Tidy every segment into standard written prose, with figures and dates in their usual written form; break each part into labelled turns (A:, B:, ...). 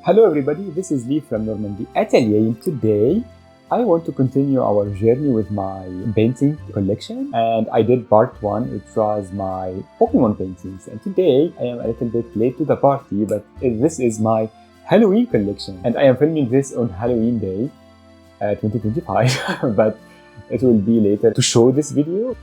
A: Hello everybody, this is Lee from Normandy Atelier, and today I want to continue our journey with my painting collection, and I did part 1, it was my Pokemon paintings, and today I am a little bit late to the party, but this is my Halloween collection, and I am filming this on Halloween day 2025, but it will be later to show this video.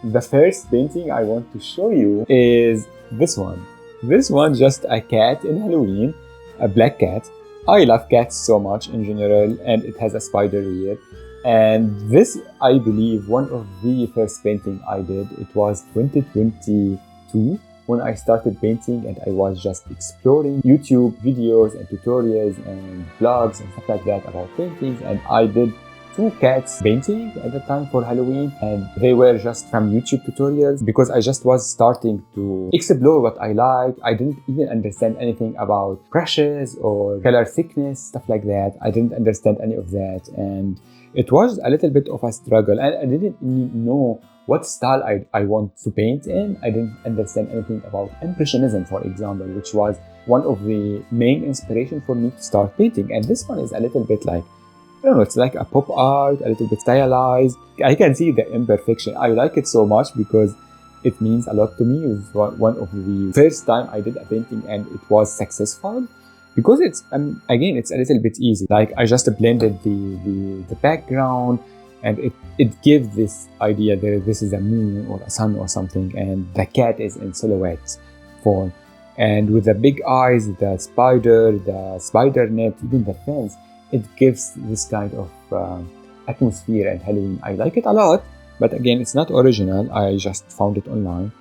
A: The first painting I want to show you is this one. This one, just a cat in Halloween, a black cat. I love cats so much in general, and it has a spider ear. And this, I believe, one of the first painting I did. It was 2022 when I started painting, and I was just exploring YouTube videos and tutorials and blogs and stuff like that about paintings. And I did 2 cats painting at the time for Halloween, and they were just from YouTube tutorials because I just was starting to explore what I like. I didn't even understand anything about brushes or color thickness, stuff like that. I didn't understand any of that, and it was a little bit of a struggle, and I didn't know what style I want to paint in. I didn't understand anything about Impressionism, for example, which was one of the main inspiration for me to start painting. And this one is a little bit like, I don't know, it's like a pop art, a little bit stylized. I can see the imperfection. I like it so much because it means a lot to me. It was one of the first time I did a painting and it was successful because it's, again, it's a little bit easy. Like I just blended the background, and it gives this idea that this is a moon or a sun or something, and the cat is in silhouette form. And with the big eyes, the spider net, even the fence, it gives this kind of atmosphere and Halloween. I like it a lot, but again, it's not original. I just found it online,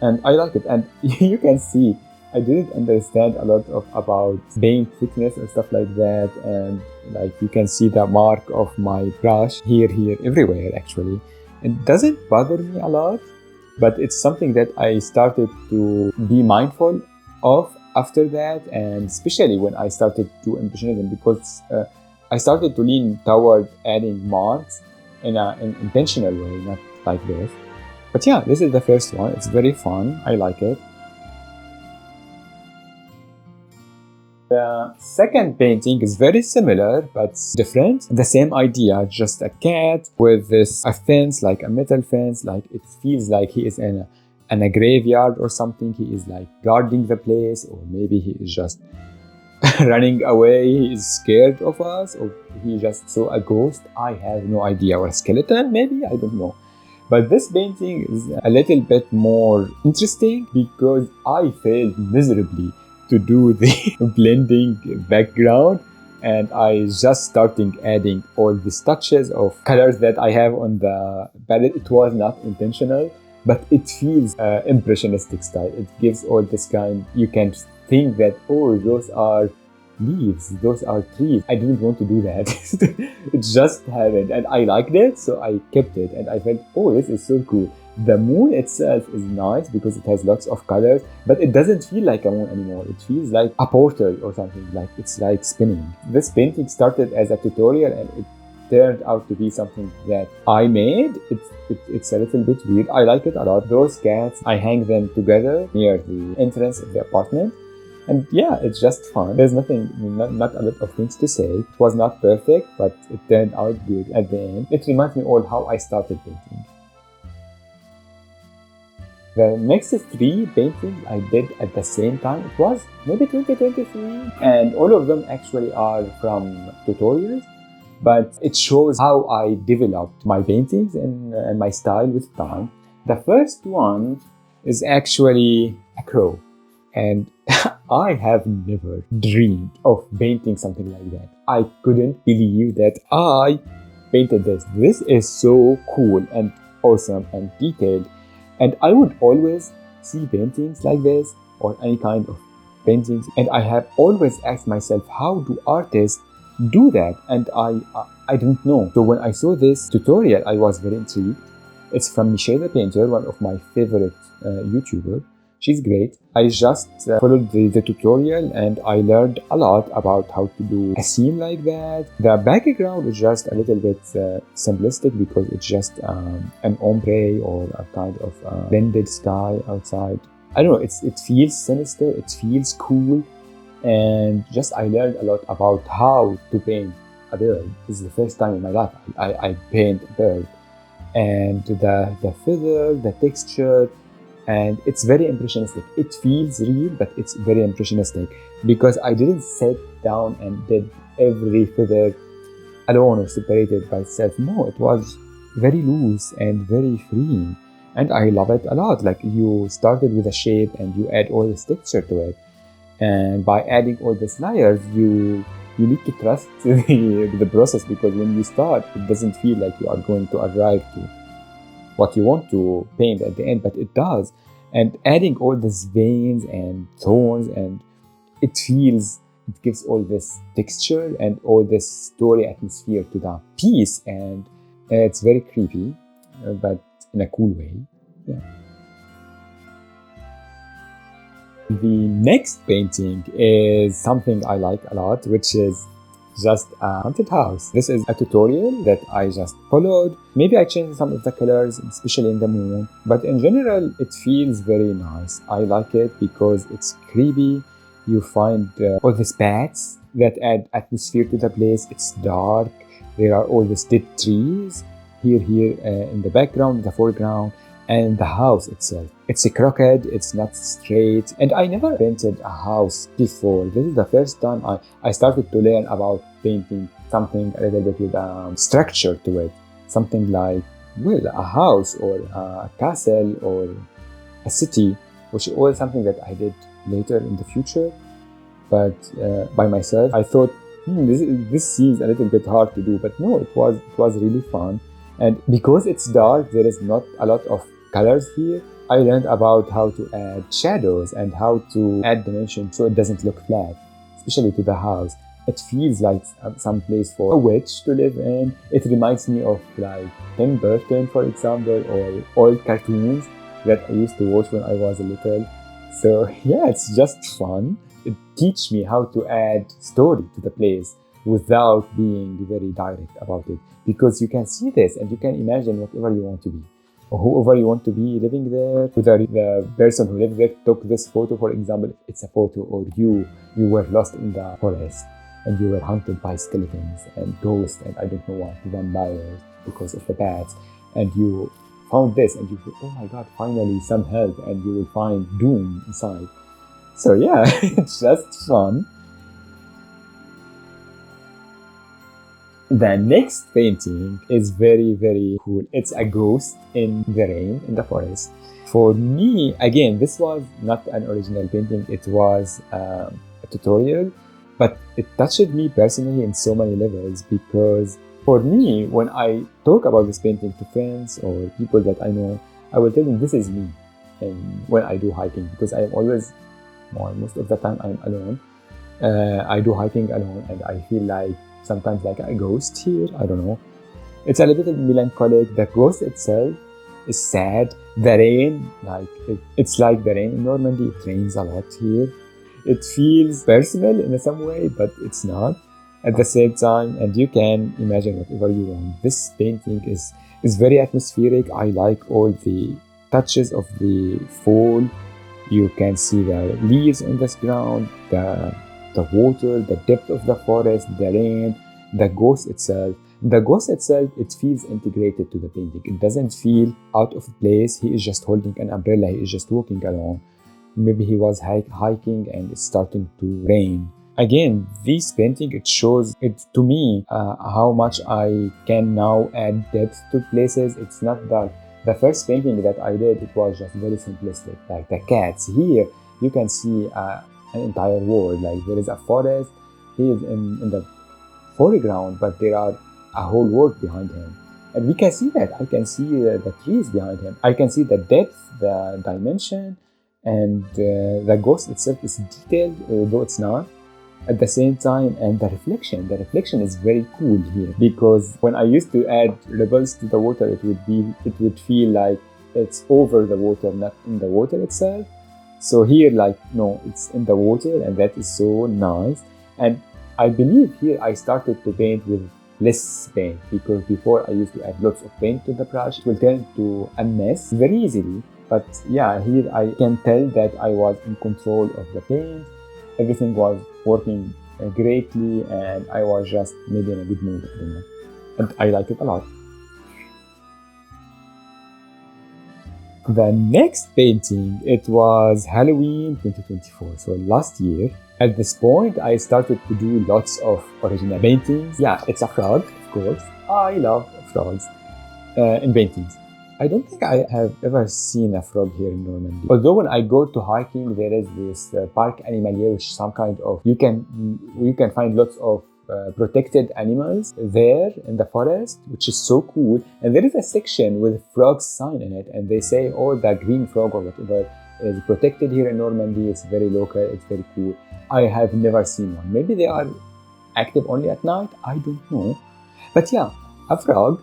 A: and I like it. And you can see, I didn't understand a lot about paint thickness and stuff like that. And like you can see the mark of my brush here, everywhere actually. It doesn't bother me a lot, but it's something that I started to be mindful of after that, and especially when I started to Impressionism, because I started to lean toward adding marks in an intentional way, not like this. But yeah, this is the first one. It's very fun. I like it. The second painting is very similar but different. The same idea, just a cat with a fence, like a metal fence. Like it feels like he is in a graveyard or something. He is like guarding the place, or maybe he is just running away. He is scared of us, or he just saw a ghost. I have no idea, or a skeleton maybe, I don't know. But this painting is a little bit more interesting because I failed miserably to do the blending background, and I just started adding all these touches of colors that I have on the palette. It was not intentional, but it feels impressionistic style. It gives all this kind, you can think that, oh, those are leaves, those are trees. I didn't want to do that. It just happened, and I liked it, so I kept it, and I felt, oh, this is so cool. The moon itself is nice because it has lots of colors, but it doesn't feel like a moon anymore. It feels like a portal or something, like it's like spinning. This painting started as a tutorial, and it turned out to be something that I made. It's a little bit weird. I like it a lot. Those cats, I hang them together near the entrance of the apartment. And yeah, it's just fun. There's not a lot of things to say. It was not perfect, but it turned out good at the end. It reminds me all how I started painting. The next 3 paintings I did at the same time. It was maybe 2023, and all of them actually are from tutorials, but it shows how I developed my paintings and my style with time. The first one is actually a crow, and I have never dreamed of painting something like that. I couldn't believe that I painted this. This is so cool and awesome and detailed. And I would always see paintings like this, or any kind of paintings, and I have always asked myself, how do artists do that? And I didn't know. So when I saw this tutorial, I was very intrigued. It's from Michelle the Painter, one of my favorite YouTubers. She's great. I just followed the tutorial, and I learned a lot about how to do a scene like that. The background is just a little bit simplistic because it's just an ombre or a kind of blended sky outside. I don't know, it feels sinister, it feels cool, and just I learned a lot about how to paint a bird. This is the first time in my life I paint a bird, and the feather, the texture, and it's very impressionistic. It feels real, but it's very impressionistic because I didn't sit down and did every feather alone or separated by itself. No, it was very loose and very freeing, and I love it a lot. Like, you started with a shape and you add all this texture to it, and by adding all these layers, you need to trust the process, because when you start, it doesn't feel like you are going to arrive to what you want to paint at the end, but it does. And adding all these veins and tones, and it gives all this texture and all this story atmosphere to the piece, and it's very creepy, but in a cool way. Yeah. The next painting is something I like a lot, which is just a haunted house. This is a tutorial that I just followed. Maybe I changed some of the colors, especially in the moon, but in general, it feels very nice. I like it because it's creepy. You find all these bats that add atmosphere to the place. It's dark. There are all these dead trees here in the background, the foreground, and the house itself. It's a crooked, it's not straight, and I never painted a house before. This is the first time I started to learn about painting something a little bit with structure to it. Something like, well, a house or a castle or a city, which is all something that I did later in the future. But by myself, I thought, this seems a little bit hard to do, but no, it was really fun. And because it's dark, there is not a lot of colors here. I learned about how to add shadows and how to add dimension so it doesn't look flat, especially to the house. It feels like some place for a witch to live in. It reminds me of like Tim Burton, for example, or old cartoons that I used to watch when I was a little. So yeah, it's just fun. It teaches me how to add story to the place without being very direct about it, because you can see this and you can imagine whatever you want to be, or whoever you want to be living there. Whether the person who lives there took this photo, for example, if it's a photo, or you were lost in the forest and you were hunted by skeletons and ghosts and I don't know what, vampires, because of the bats, and you found this and you feel, oh my god, finally some help, and you will find doom inside. So yeah, it's just fun. The next painting is very, very cool. It's a ghost in the rain in the forest. For me, again, this was not an original painting. It was a tutorial, but it touched me personally in so many levels, because for me, when I talk about this painting to friends or people that I know, I will tell them this is me. And when I do hiking, because I am always, most of the time I'm alone. I do hiking alone, and I feel like sometimes like a ghost here. I don't know. It's a little bit melancholic. The ghost itself is sad. The rain, it's like the rain in Normandy. It rains a lot here. It feels personal in some way, but it's not at the same time. And you can imagine whatever you want. This painting is very atmospheric. I like all the touches of the fall. You can see the leaves on the ground, the water, the depth of the forest, the rain, the ghost itself. The ghost itself, it feels integrated to the painting. It doesn't feel out of place. He is just holding an umbrella. He is just walking along. Maybe he was hiking and it's starting to rain. Again, this painting, it shows it to me how much I can now add depth to places. It's not dark. The first painting that I did, it was just very simplistic, like the cats. Here, you can see an entire world. Like, there is a forest, he is in the foreground, but there are a whole world behind him. And we can see that. I can see the trees behind him. I can see the depth, the dimension, and the ghost itself is detailed, although it's not. At the same time, and the reflection is very cool here, because when I used to add ripples to the water, it would feel like it's over the water, not in the water itself. So here, like, no, it's in the water, and that is so nice. And I believe here I started to paint with less paint, because before I used to add lots of paint to the brush. It will turn into a mess very easily. But yeah, here I can tell that I was in control of the paint. Everything was working greatly, and I was just maybe in a good mood. I don't know. And I like it a lot. The next painting, it was Halloween 2024, so last year. At this point, I started to do lots of original paintings. Yeah, it's a frog, of course. I love frogs in paintings. I don't think I have ever seen a frog here in Normandy. Although when I go to hiking, there is this park animalier, which is some kind of you can find lots of protected animals there in the forest, which is so cool. And there is a section with frogs sign in it, and they say, "Oh, the green frog or whatever is protected here in Normandy. It's very local. It's very cool." I have never seen one. Maybe they are active only at night. I don't know. But yeah, a frog.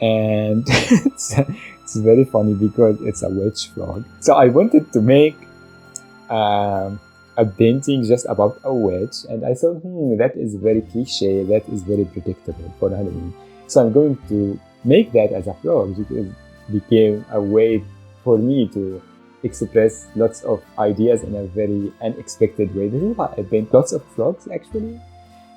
A: And it's very funny because it's a witch frog. So I wanted to make a painting just about a witch, and I thought, that is very cliche, that is very predictable for Halloween. So I'm going to make that as a frog, because it became a way for me to express lots of ideas in a very unexpected way. This is why I paint lots of frogs actually,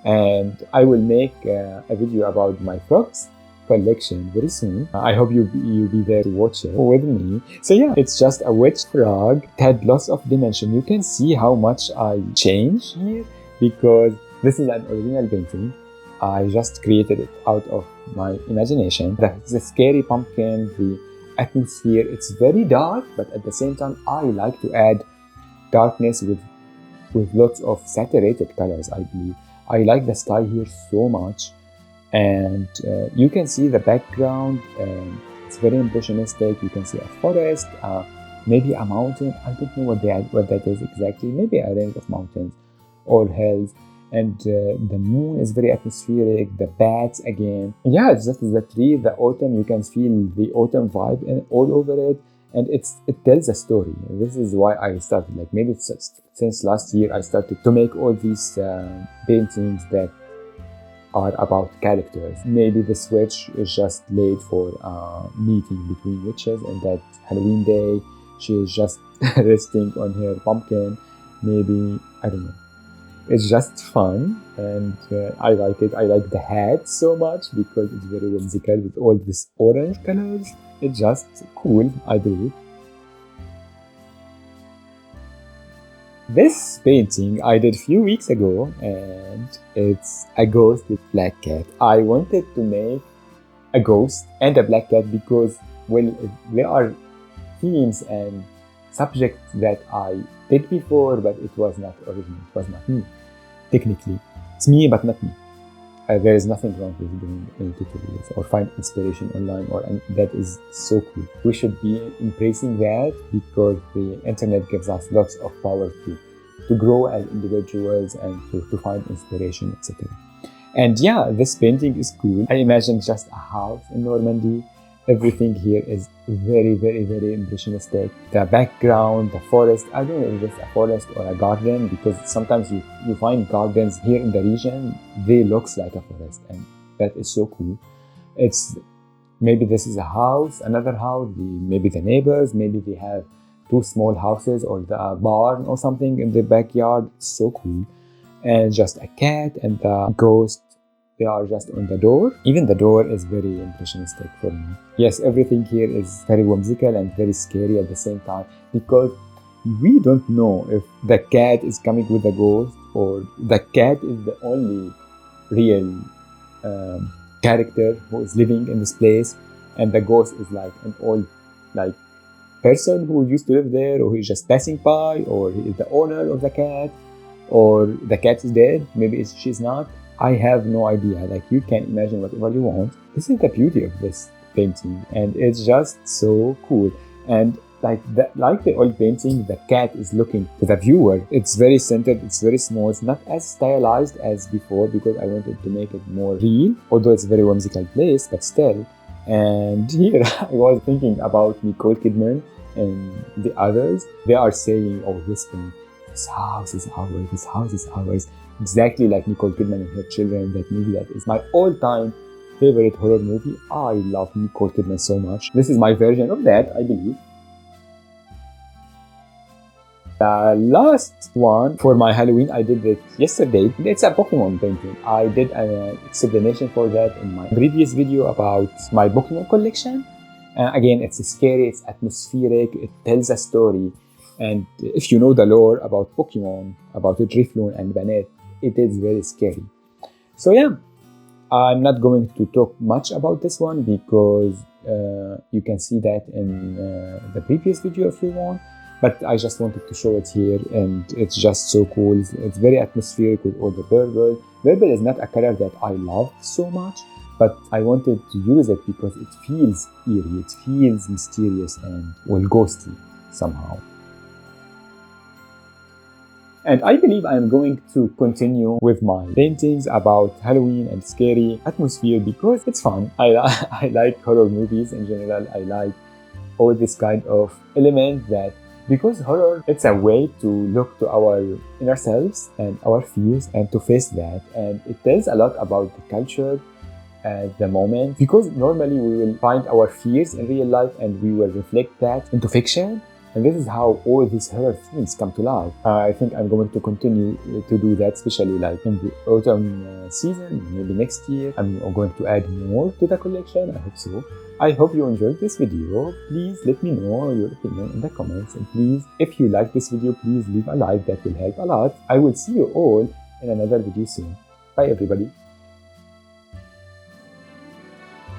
A: and I will make a video about my frogs collection very soon. I hope you'll be there to watch it with me. So yeah, it's just a witch frog. It had lots of dimension. You can see how much I changed here, because this is an original painting. I just created it out of my imagination. The scary pumpkin, the atmosphere, it's very dark, but at the same time I like to add darkness with lots of saturated colors, I believe. I like the sky here so much. And you can see the background. It's very impressionistic. You can see a forest, maybe a mountain. I don't know what that is exactly. Maybe a range of mountains or hills. And the moon is very atmospheric. The bats again. Yeah, it's just the tree, the autumn. You can feel the autumn vibe all over it. And it tells a story. This is why I started. Like maybe since last year, I started to make all these paintings that are about characters. Maybe this witch is just late for a meeting between witches, and that Halloween day she is just resting on her pumpkin. Maybe, I don't know. It's just fun, and I like it. I like the hat so much because it's very whimsical with all these orange colors. It's just cool, I believe. This painting I did a few weeks ago, and it's a ghost with black cat. I wanted to make a ghost and a black cat because, well, there are themes and subjects that I did before, but it was not original. It was not me. Technically, it's me, but not me. There is nothing wrong with doing any tutorials or find inspiration online, and that is so cool. We should be embracing that because the internet gives us lots of power to grow as individuals and to find inspiration, etc. And yeah, this painting is cool. I imagine just a house in Normandy. Everything here is very, very, very impressionistic. The background, the forest, I don't know if it's a forest or a garden, because sometimes you find gardens here in the region, they looks like a forest, and that is so cool. It's maybe this is a house, another house, maybe the neighbors, maybe they have two small houses or the barn or something in the backyard. It's so cool. And just a cat and the ghost. They are just on the door. Even the door is very impressionistic for me. Yes, everything here is very whimsical and very scary at the same time, because we don't know if the cat is coming with a ghost or the cat is the only real character who is living in this place, and the ghost is like an old person who used to live there, or he's just passing by, or he is the owner of the cat, or the cat is dead. Maybe she's not. I have no idea. Like, you can imagine whatever you want. This is the beauty of this painting, and it's just so cool. And like the old painting, the cat is looking to the viewer. It's very centered, it's very small, it's not as stylized as before because I wanted to make it more real, although it's a very whimsical place, but still. And here I was thinking about Nicole Kidman and the others. They are saying or whispering, "This house is ours, this house is ours." Exactly like Nicole Kidman and her children. That movie, that is my all-time favorite horror movie. I love Nicole Kidman so much. This is my version of that, I believe. The last one for my Halloween, I did it yesterday. It's a Pokemon painting. I did an explanation for that in my previous video about my Pokemon collection. Again, it's scary, it's atmospheric, it tells a story. And if you know the lore about Pokemon, about Drifloon and Banette, it is very scary. So yeah, I'm not going to talk much about this one because you can see that in the previous video if you want. But I just wanted to show it here, and it's just so cool. It's very atmospheric with all the purple. Purple is not a color that I love so much, but I wanted to use it because it feels eerie, it feels mysterious and well ghostly somehow. And I believe I'm going to continue with my paintings about Halloween and scary atmosphere because it's fun. I like horror movies in general. I like all this kind of element that, because horror, it's a way to look to our inner selves and our fears and to face that. And it tells a lot about the culture at the moment, because normally we will find our fears in real life and we will reflect that into fiction. And this is how all these horror themes come to life. I think I'm going to continue to do that, especially like in the autumn season, maybe next year. I'm going to add more to the collection, I hope so. I hope you enjoyed this video. Please let me know your opinion in the comments. And please, if you like this video, please leave a like, that will help a lot. I will see you all in another video soon. Bye everybody.